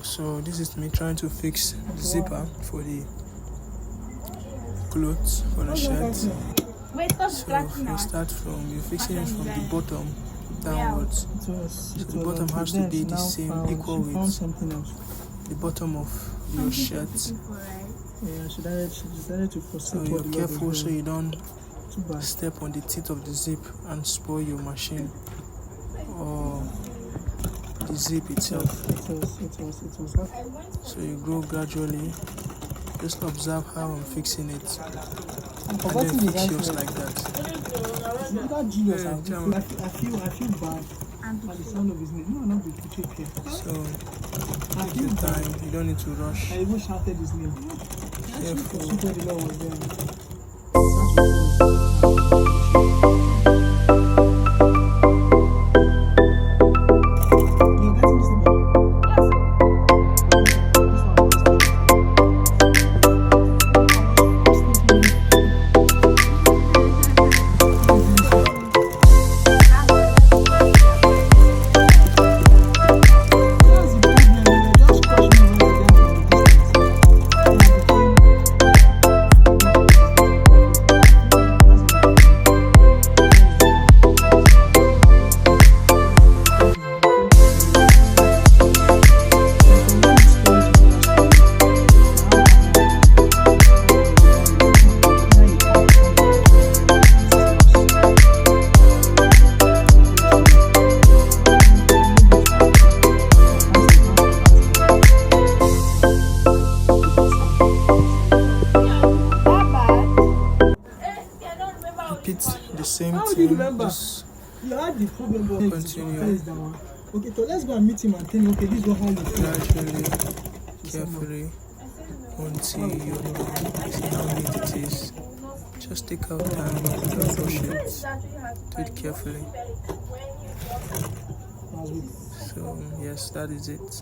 So this is me trying to fix the zipper for the clothes, for the shirt. So you start from, you're fixing it from the bottom downwards. So the bottom has to be the same, equal with the bottom of your shirt. Yeah, she decided to proceed. So you're careful so you don't step on the teeth of the zip and spoil your machine or the zip itself. It was So you go gradually. Just observe how I'm fixing it, and then fix yours like that. I feel bad. And the sound of his name. No, not the future here. So take your time. You don't need to rush. I even shouted his name. Careful. The Lord was there. Repeat the same thing. Just you had the problem, but continue. Okay, so let's go and meet him and tell him, okay, this is what how you feel. Gradually, carefully, until you see how neat it is. Just take out time and brush it. Do it carefully. So yes, that is it.